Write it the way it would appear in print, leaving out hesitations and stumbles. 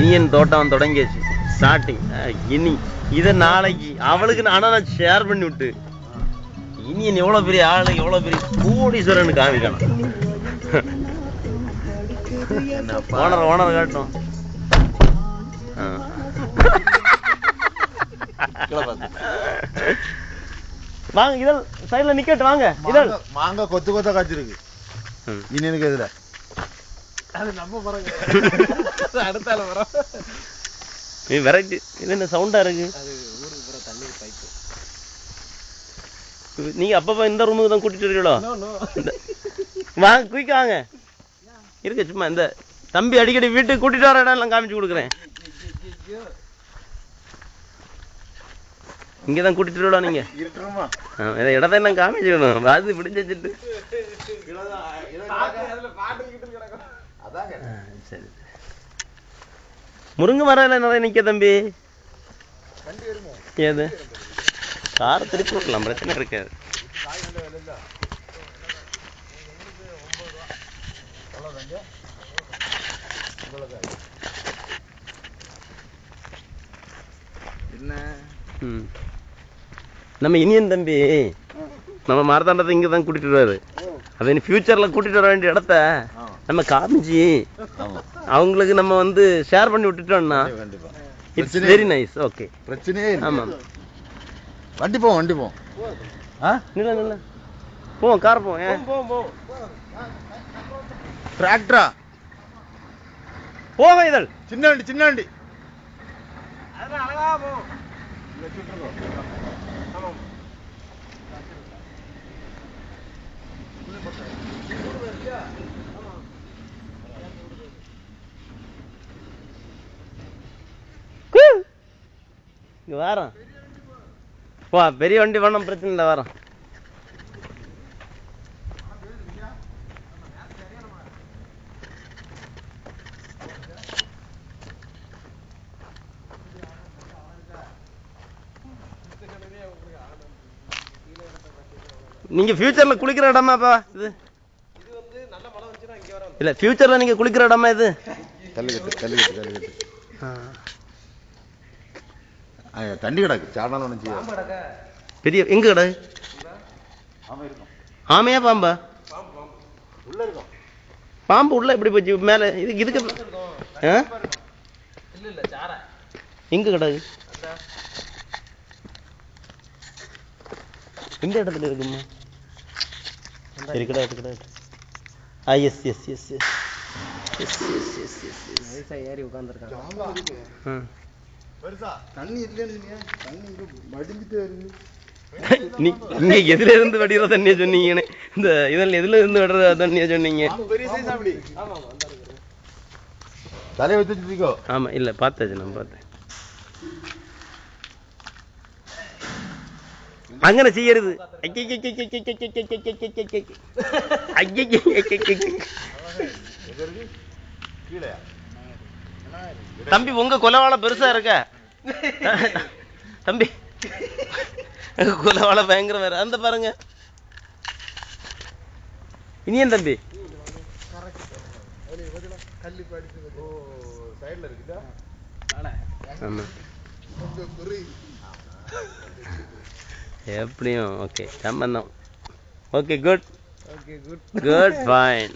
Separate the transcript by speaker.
Speaker 1: இனியன் தோட்டம் தொடங்கியாச்சு ஸ்டார்டிங். இனி இதை நாளைக்கு அவளுக்கு நான் ஷேர் பண்ணி விட்டு இனியன் எவ்வளவு பெரிய ஆளு எவ்வளவு பெரிய கோடீஸ்வரன் காமிக்கணும். ஓனர் காட்டும். வாங்க இதழ் சைடுல நிக்கட்டு. வாங்க இதழ்
Speaker 2: மாங்க கொத்து கொத்த காய்ச்சிருக்கு இனியனுக்கு எதுல அது நம்ம பாருங்க அடுத்தால வரோம்.
Speaker 1: வெரைட்டி இது என்ன சவுண்டா இருக்கு?
Speaker 2: அது ஊருக்கு போற தண்ணி பைப்பு.
Speaker 1: நீங்க அப்பப்ப இந்த ரூமுக்கு தான் கூட்டிட்டு இருக்கீங்களோ? வாங்க குயிக்க வாங்க இருக்கு. சும்மா இந்த தம்பி அடிக்கடி வீட்டுக்கு கூட்டிட்டு வர இடம் எல்லாம் காமிச்சு கொடுக்குறேன். இங்கதான் கூட்டிட்டு இருக்கா நீங்க? இடத்த எல்லாம் காமிச்சுக்கணும். அது பிடிச்சிட்டு சரி. முருங்கை மரம் நிறைய நிக்க தம்பி. ஏது காரை திருப்பி விடலாம், பிரச்சனை இருக்காது. நம்ம இனியன் தம்பி நம்ம மார்த்தாண்டத்தை இங்க தான் கூட்டிட்டு வருவாரு. அது ஃபியூச்சர்ல கூட்டிட்டு வர வேண்டிய இடத்த நம்ம காமிச்சு அவங்களுக்கு நம்ம வந்து ஷேர் பண்ணி விட்டுட்டோம்னா இட்ஸ் வெரி நைஸ். ஓகே
Speaker 2: பிரச்சனையே இல்லை.
Speaker 1: ஆமா
Speaker 2: வண்டி போவோம் வண்டி போவோம்.
Speaker 1: நில்ல நில்ல போவோம் கார் போவோம்.
Speaker 2: டிராக்டரா
Speaker 1: போக இதழ்
Speaker 2: சின்ன வண்டி சின்ன வண்டி அழகா போவோம்.
Speaker 1: வாரம் வா பெரிய வண்டி வேணும், பிரச்சனை இல்லை வாரம். நீங்க ஃபியூச்சர்ல குளிக்கிற இடமாப்பா இது? இல்ல ஃபியூச்சர்ல நீங்க குளிக்கிற இடமா இது?
Speaker 2: தண்ணி கிடக்கு சாடாலும் ஒண்ணு
Speaker 1: பெரிய எங்க கிடக்கு? ஆமையா பாம்பா? பாம்பு உள்ள எப்படி போச்சு மேல? இதுக்கு எங்க கிடக்கு? இந்த இடத்துல இருக்குமா? இருக்கடா இருக்கடா. Yes yes yes yes yes yes yes yes yes ஏறி உட்கார்ந்திருக்காங்க.
Speaker 2: தண்ணி இல்லைன்னு தண்ணி மடிஞ்சிட்டே இருக்கு.
Speaker 1: நீங்க எதுல இருந்து வடிகிற தண்ணிய சொன்னீங்க? இந்த இதெல்லாம் எதுல இருந்து வடுற தண்ணிய சொன்னீங்க?
Speaker 2: தலையை வச்சுருக்கோ?
Speaker 1: ஆமா இல்ல பார்த்தாச்சு, நான் பார்த்தேன். അങ്ങനെ ചെയ്യരുത്. தம்பி உங்க கொலவாளை பெருசா இருக்க தம்பி, கொலவாளை பயங்கர வேற அந்த பாருங்க. இனியன் தம்பி எப்படியும் ஓகே சம்பந்தம். Okay good good fine.